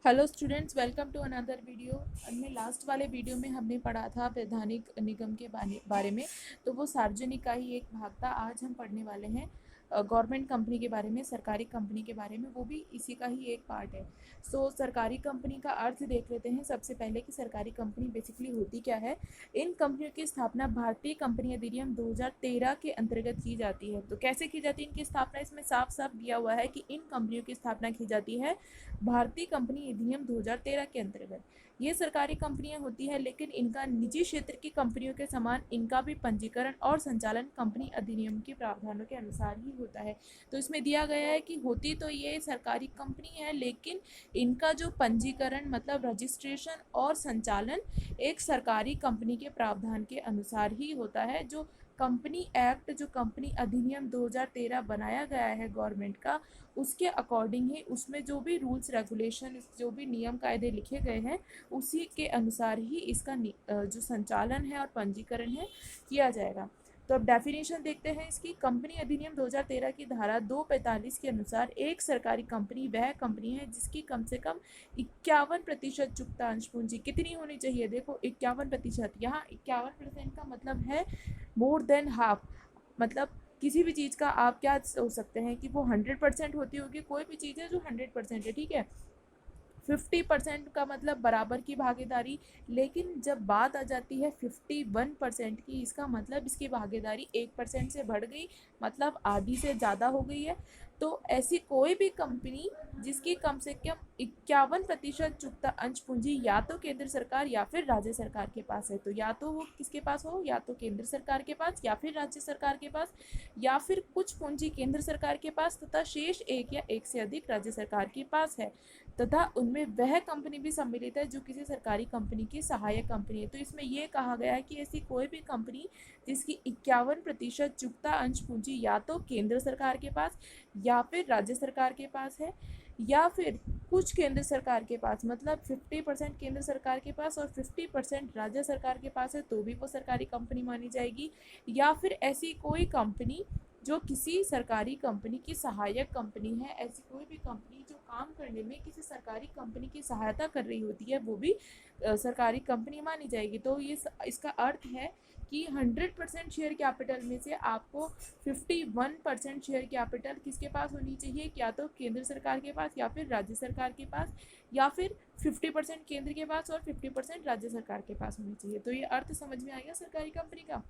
Hello students, welcome to another video. हमने last वाले video में हमने पढ़ा था वैधानिक निगम के बारे में। तो वो सार्वजनिक का ही एक भाग था। आज हम पढ़ने वाले हैं गवर्नमेंट कंपनी के बारे में, सरकारी कंपनी के बारे में, वो भी इसी का ही एक पार्ट है। सरकारी कंपनी का अर्थ देख लेते हैं सबसे पहले कि सरकारी कंपनी बेसिकली होती क्या है। इन कंपनियों की स्थापना भारतीय कंपनी अधिनियम 2013 के अंतर्गत की जाती है। तो कैसे की जाती है इनकी स्थापना, इसमें साफ साफ दिया हुआ है कि इन कंपनियों की स्थापना की जाती है भारतीय कंपनी अधिनियम 2013 के अंतर्गत। ये सरकारी कंपनियां होती हैं, लेकिन इनका निजी क्षेत्र की कंपनियों के समान इनका भी पंजीकरण और संचालन कंपनी अधिनियम के प्रावधानों के अनुसार ही होता है। तो इसमें दिया गया है कि होती तो ये सरकारी कंपनी है, लेकिन इनका जो पंजीकरण मतलब रजिस्ट्रेशन और संचालन एक सरकारी कंपनी के प्रावधान के अनुसार ही होता है। जो कंपनी एक्ट, जो कंपनी अधिनियम 2013 बनाया गया है गवर्नमेंट का, उसके अकॉर्डिंग ही उसमें जो भी रूल्स रेगुलेशन, जो भी नियम कायदे लिखे गए हैं, उसी के अनुसार ही इसका जो संचालन है और पंजीकरण है किया जाएगा। तो अब डेफिनेशन देखते हैं इसकी। कंपनी अधिनियम 2013 की धारा 245 के अनुसार एक सरकारी कंपनी वह कंपनी है जिसकी कम से कम 51% चुकता अंश पूंजी कितनी होनी चाहिए। देखो 51%, यहाँ 51% का मतलब है मोर देन हाफ। मतलब किसी भी चीज़ का आप क्या सोच सकते हैं कि वो 100% होती होगी। कोई भी चीज़ है जो 100% है, ठीक है। 50% का मतलब बराबर की भागीदारी, लेकिन जब बात आ जाती है 51% की, इसका मतलब इसकी भागीदारी 1% से बढ़ गई, मतलब आधी से ज़्यादा हो गई है। तो ऐसी कोई भी कंपनी जिसकी कम से कम 51% चुकता अंश पूंजी या तो केंद्र सरकार या फिर राज्य सरकार के पास है। तो या तो वो किसके पास हो, या तो केंद्र सरकार के पास या फिर राज्य सरकार के पास, या फिर कुछ पूंजी केंद्र सरकार के पास तथा शेष एक या एक से अधिक राज्य सरकार के पास है, तथा उनमें वह कंपनी भी सम्मिलित है जो किसी सरकारी कंपनी की सहायक कंपनी है। तो इसमें यह कहा गया है कि ऐसी कोई भी कंपनी जिसकी 51% चुकता अंश पूंजी या तो केंद्र सरकार के पास या फिर राज्य सरकार के पास है, या फिर कुछ केंद्र सरकार के पास, मतलब 50% केंद्र सरकार के पास और 50% राज्य सरकार के पास है, तो भी वो सरकारी कंपनी मानी जाएगी। या फिर ऐसी कोई कंपनी जो किसी सरकारी कंपनी की सहायक कंपनी है, ऐसी कोई भी कंपनी जो काम करने में किसी सरकारी कंपनी की सहायता कर रही होती है, वो भी सरकारी कंपनी मानी जाएगी। तो ये इसका अर्थ है कि 100% शेयर कैपिटल में से आपको 51% शेयर कैपिटल किसके पास होनी चाहिए, या तो केंद्र सरकार के पास या फिर राज्य सरकार के पास, या फिर 50% केंद्र के पास और 50% राज्य सरकार के पास होनी चाहिए। तो ये अर्थ समझ में आ गया सरकारी कंपनी का।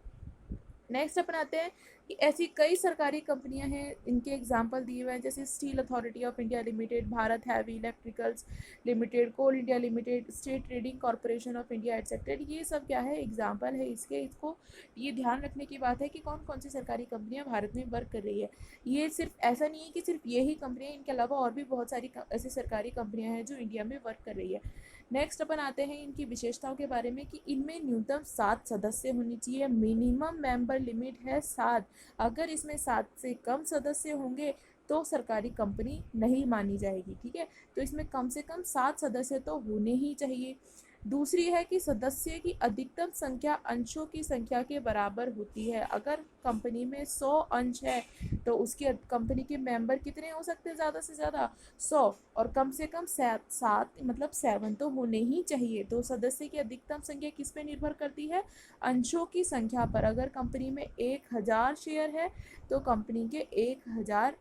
नेक्स्ट अपन आते हैं कि ऐसी कई सरकारी कंपनियां हैं, इनके एग्जाम्पल दिए हुए हैं, जैसे Steel Authority of India Limited, Bharat Heavy Electricals Limited, Coal India Limited, State Trading Corporation of India etcetera. ये सब क्या है, एग्जाम्पल है इसके। इसको ये ध्यान रखने की बात है कि कौन कौन सी सरकारी कंपनियां भारत में वर्क कर रही है। ये सिर्फ ऐसा नहीं है कि सिर्फ यही कंपनियां, इनके अलावा और भी बहुत सारी ऐसी सरकारी कंपनियां हैं जो इंडिया में वर्क कर रही है। नेक्स्ट अपन आते हैं इनकी विशेषताओं के बारे में कि इनमें न्यूनतम 7 सदस्य होनी चाहिए। मिनिमम मेंबर लिमिट है 7। अगर इसमें 7 से कम सदस्य होंगे तो सरकारी कंपनी नहीं मानी जाएगी, ठीक है। तो इसमें कम से कम 7 सदस्य तो होने ही चाहिए। दूसरी है कि सदस्य की अधिकतम संख्या अंशों की संख्या के बराबर होती है। अगर कंपनी में 100 अंश है तो उसकी कंपनी के मेंबर कितने हो सकते हैं, ज़्यादा से ज़्यादा 100, और कम से कम 7 मतलब 7 तो होने ही चाहिए। तो सदस्य की अधिकतम संख्या किस पे निर्भर करती है, अंशों की संख्या पर। अगर कंपनी में 1000 शेयर है तो कंपनी के 1000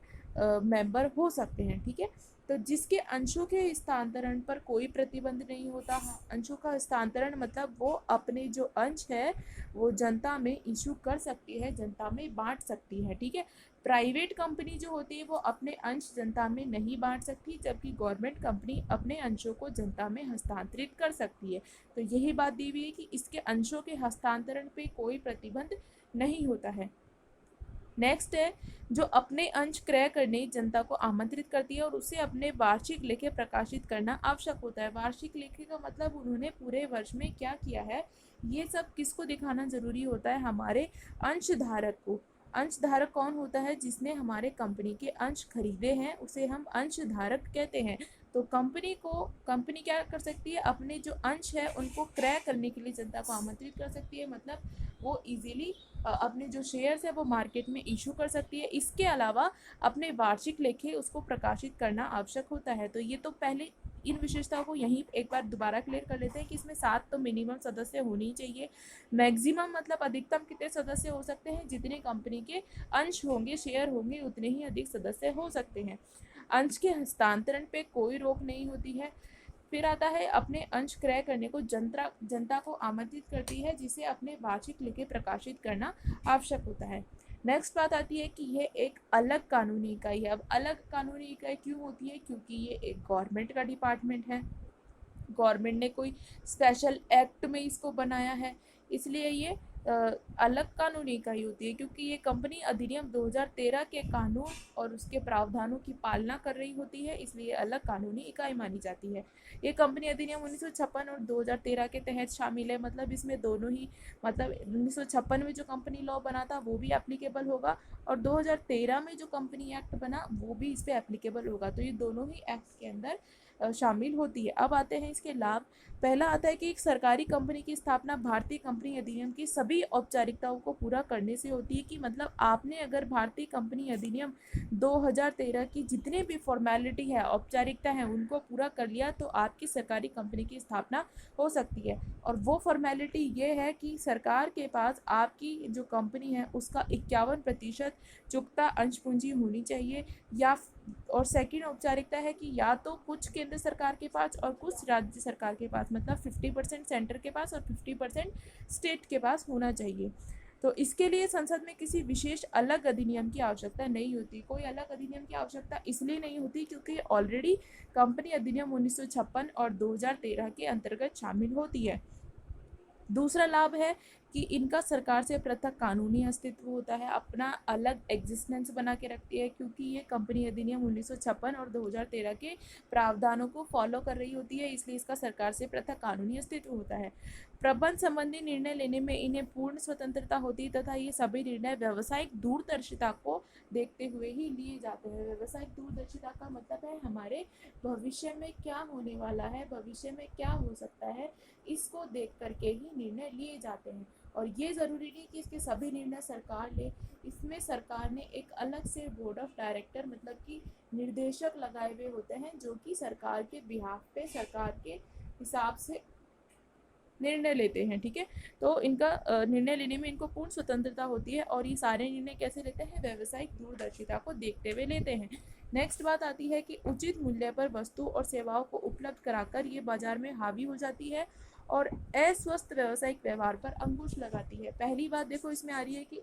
मेंबर हो सकते हैं, ठीक है। तो जिसके अंशों के हस्तांतरण पर कोई प्रतिबंध नहीं होता। अंशों का हस्तांतरण मतलब वो अपने जो अंश है वो जनता में इशू कर सकती है, जनता में बांट सकती है, ठीक है। प्राइवेट कंपनी जो होती है वो अपने अंश जनता में नहीं बांट सकती, जबकि गवर्नमेंट कंपनी अपने अंशों को जनता में हस्तांतरित कर सकती है। तो यही बात दी हुई है कि इसके अंशों के हस्तांतरण पे कोई प्रतिबंध नहीं होता है। नेक्स्ट है जो अपने अंश क्रय करने जनता को आमंत्रित करती है और उसे अपने वार्षिक लेखे प्रकाशित करना आवश्यक होता है। वार्षिक लेखे का मतलब उन्होंने पूरे वर्ष में क्या किया है, ये सब किसको दिखाना जरूरी होता है, हमारे अंशधारक को। अंशधारक कौन होता है, जिसने हमारे कंपनी के अंश खरीदे हैं उसे हम अंशधारक कहते हैं। तो कंपनी क्या कर सकती है, अपने जो अंश है उनको क्रय करने के लिए जनता को आमंत्रित कर सकती है। मतलब वो इजीली अपने जो शेयर्स है वो मार्केट में इशू कर सकती है। इसके अलावा अपने वार्षिक लेखे उसको प्रकाशित करना आवश्यक होता है। तो ये तो पहले इन विशेषताओं को यहीं एक बार दोबारा क्लियर कर लेते हैं कि इसमें 7 तो मिनिमम सदस्य होने ही चाहिए। मैक्सिमम मतलब अधिकतम कितने सदस्य हो सकते हैं, जितने कंपनी के अंश होंगे, शेयर होंगे, उतने ही अधिक सदस्य हो सकते हैं। अंश के हस्तांतरण पे कोई रोक नहीं होती है। फिर आता है अपने अंश क्रय करने को जनता को आमंत्रित करती है, जिसे अपने वार्षिक लेखे प्रकाशित करना आवश्यक होता है। नेक्स्ट बात आती है कि ये एक अलग कानूनी इकाई है। अब अलग कानूनी इकाई क्यों होती है, क्योंकि ये एक गवर्नमेंट का डिपार्टमेंट है, गवर्नमेंट ने कोई स्पेशल एक्ट में इसको बनाया है, इसलिए ये अलग कानूनी इकाई होती है। क्योंकि ये कंपनी अधिनियम 2013 के कानून और उसके प्रावधानों की पालना कर रही होती है, इसलिए अलग कानूनी इकाई मानी जाती है। ये कंपनी अधिनियम 1956 और 2013 के तहत शामिल है, मतलब इसमें दोनों ही, मतलब 1956 में जो कंपनी लॉ बना था वो भी एप्लीकेबल होगा, और 2013 में जो कंपनी एक्ट बना वो भी इस पर एप्लीकेबल होगा। तो ये दोनों ही एक्ट के अंदर शामिल होती है। अब आते हैं इसके लाभ। पहला आता है कि एक सरकारी कंपनी की स्थापना भारतीय कंपनी अधिनियम की सभी औपचारिकताओं को पूरा करने से होती है, कि मतलब आपने अगर भारतीय कंपनी अधिनियम 2013 की जितने भी फॉर्मेलिटी है, औपचारिकता है, उनको पूरा कर लिया तो आपकी सरकारी कंपनी की स्थापना हो सकती है। और वो फॉर्मेलिटी ये है कि सरकार के पास आपकी जो कंपनी है उसका 51% चुकता अंश पूंजी होनी चाहिए, या और सेकंड औपचारिकता है कि या तो कुछ केंद्र सरकार के पास और कुछ राज्य सरकार के पास, मतलब 50% सेंटर के पास और 50% स्टेट के पास होना चाहिए। तो इसके लिए संसद में किसी विशेष अलग अधिनियम की आवश्यकता नहीं होती। कोई अलग अधिनियम की आवश्यकता इसलिए नहीं होती क्योंकि ऑलरेडी कंपनी अधिनियम 1956 और 2013 के अंतर्गत शामिल होती है। दूसरा लाभ है कि इनका सरकार से पृथक कानूनी अस्तित्व होता है, अपना अलग एग्जिस्टेंस बना के रखती है, क्योंकि ये कंपनी अधिनियम 1956 और 2013 के प्रावधानों को फॉलो कर रही होती है, इसलिए इसका सरकार से पृथक कानूनी अस्तित्व होता है। प्रबंध संबंधी निर्णय लेने में इन्हें पूर्ण स्वतंत्रता होती है तथा ये सभी निर्णय व्यावसायिक दूरदर्शिता को देखते हुए ही लिए जाते हैं। व्यावसायिक दूरदर्शिता का मतलब है हमारे भविष्य में क्या होने वाला है, भविष्य में क्या हो सकता है, इसको देख करके ही निर्णय लिए जाते हैं। और ये ज़रूरी नहीं कि इसके सभी निर्णय सरकार ले, इसमें सरकार ने एक अलग से बोर्ड ऑफ डायरेक्टर मतलब कि निर्देशक लगाए हुए होते हैं, जो कि सरकार के बिहाफ पे, सरकार के हिसाब से निर्णय लेते हैं। ठीक है, तो इनका निर्णय लेने में इनको पूर्ण स्वतंत्रता होती है, और ये सारे निर्णय कैसे लेते हैं, व्यावसायिक दूरदर्शिता को देखते हुए लेते हैं। नेक्स्ट बात आती है कि उचित मूल्य पर वस्तु और सेवाओं को उपलब्ध कराकर ये बाजार में हावी हो जाती है और अस्वस्थ व्यावसायिक व्यवहार पर अंकुश लगाती है। पहली बात देखो इसमें आ रही है कि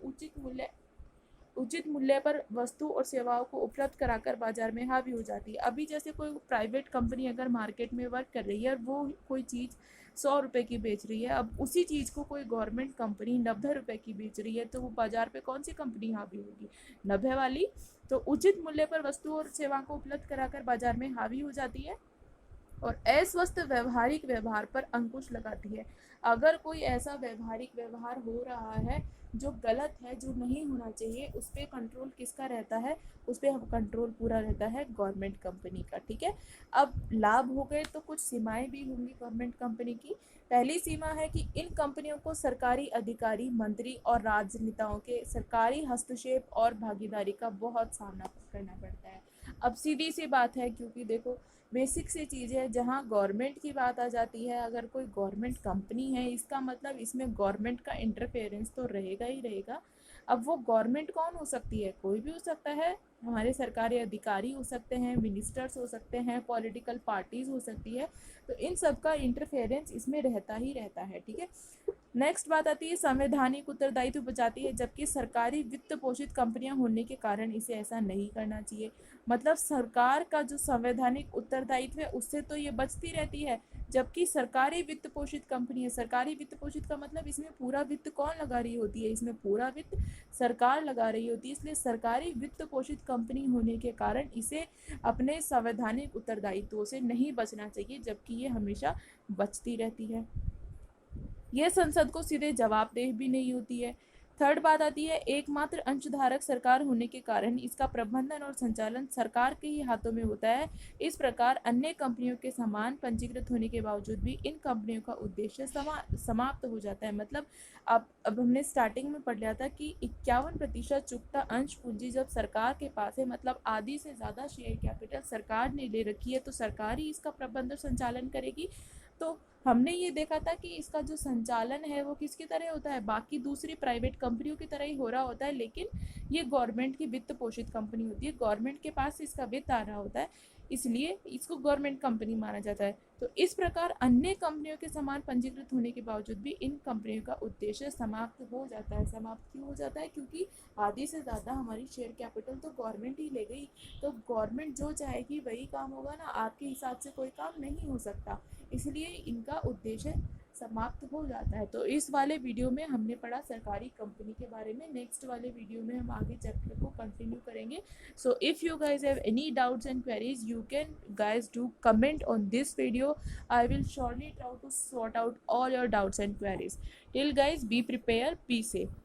उचित मूल्य पर वस्तु और सेवाओं को उपलब्ध कराकर बाजार में हावी हो जाती है। अभी जैसे कोई प्राइवेट कंपनी अगर मार्केट में वर्क कर रही है और वो कोई चीज़ 100 रुपये की बेच रही है, अब उसी चीज़ को कोई गवर्नमेंट कंपनी 90 रुपये की बेच रही है, तो वो बाजार पे कौन सी कंपनी हावी होगी, 90 वाली। तो उचित मूल्य पर वस्तु और सेवा को उपलब्ध कराकर बाजार में हावी हो जाती है और अस्वस्थ व्यवहारिक व्यवहार पर अंकुश लगाती है। अगर कोई ऐसा व्यवहारिक व्यवहार हो रहा है जो गलत है, जो नहीं होना चाहिए, उस पर कंट्रोल किसका रहता है, उस पर कंट्रोल पूरा रहता है गवर्नमेंट कंपनी का। ठीक है, अब लाभ हो गए तो कुछ सीमाएं भी होंगी गवर्नमेंट कंपनी की। पहली सीमा है कि इन कंपनियों को सरकारी अधिकारी, मंत्री और राजनेताओं के सरकारी हस्तक्षेप और भागीदारी का बहुत सामना करना पड़ता है। अब सीधी सी बात है, क्योंकि देखो बेसिक सी चीज़ है, जहाँ गवर्नमेंट की बात आ जाती है, अगर कोई गवर्नमेंट कंपनी है, इसका मतलब इसमें गवर्नमेंट का इंटरफेरेंस तो रहेगा ही रहेगा। अब वो गवर्नमेंट कौन हो सकती है, कोई भी हो सकता है, हमारे सरकारी अधिकारी हो सकते हैं, मिनिस्टर्स हो सकते हैं, पॉलिटिकल पार्टीज हो सकती है, तो इन सब का इंटरफेरेंस इसमें रहता ही रहता है। ठीक है, नेक्स्ट बात आती है संवैधानिक उत्तरदायित्व बचाती है, जबकि सरकारी वित्त पोषित कंपनियां होने के कारण इसे ऐसा नहीं करना चाहिए। मतलब सरकार का जो संवैधानिक उत्तरदायित्व है उससे तो ये बचती रहती है, जबकि सरकारी वित्त पोषित कंपनी है, सरकारी वित्त पोषित का मतलब इसमें पूरा वित्त कौन लगा रही होती है, इसमें पूरा वित्त सरकार लगा रही होती है, इसलिए सरकारी वित्त पोषित कंपनी होने के कारण इसे अपने संवैधानिक उत्तरदायित्वों से नहीं बचना चाहिए, जबकि ये हमेशा बचती रहती है। यह संसद को सीधे जवाबदेह भी नहीं होती है। थर्ड बात आती है, एकमात्र अंशधारक सरकार होने के कारण इसका प्रबंधन और संचालन सरकार के ही हाथों में होता है। इस प्रकार अन्य कंपनियों के समान पंजीकृत होने के बावजूद भी इन कंपनियों का उद्देश्य समाप्त हो जाता है। मतलब अब हमने स्टार्टिंग में पढ़ लिया था कि 51% चुकता अंश पूंजी जब सरकार के पास है, मतलब आधी से ज़्यादा शेयर कैपिटल सरकार ने ले रखी है, तो सरकार ही इसका प्रबंध और संचालन करेगी। तो हमने ये देखा था कि इसका जो संचालन है वो किसकी तरह होता है, बाकी दूसरी प्राइवेट कंपनियों की तरह ही हो रहा होता है, लेकिन ये गवर्नमेंट की वित्त पोषित कंपनी होती है, गवर्नमेंट के पास इसका वित्त आ रहा होता है, इसलिए इसको गवर्नमेंट कंपनी माना जाता है। तो इस प्रकार अन्य कंपनियों के समान पंजीकृत होने के बावजूद भी इन कंपनियों का उद्देश्य समाप्त हो जाता है। समाप्त क्यों हो जाता है? क्योंकि आधी से ज़्यादा हमारी शेयर कैपिटल तो गवर्नमेंट ही ले गई, तो गवर्नमेंट जो चाहेगी वही काम होगा ना, आपके हिसाब से कोई काम नहीं हो सकता, इसलिए इनका उद्देश्य समाप्त हो जाता है। तो इस वाले वीडियो में हमने पढ़ा सरकारी कंपनी के बारे में। नेक्स्ट वाले वीडियो में हम आगे चैप्टर को कंटिन्यू करेंगे। So if you guys have any doubts and queries, you can guys do comment on this video. I will surely try to sort out all your doubts and queries. Till guys, be prepared, be safe.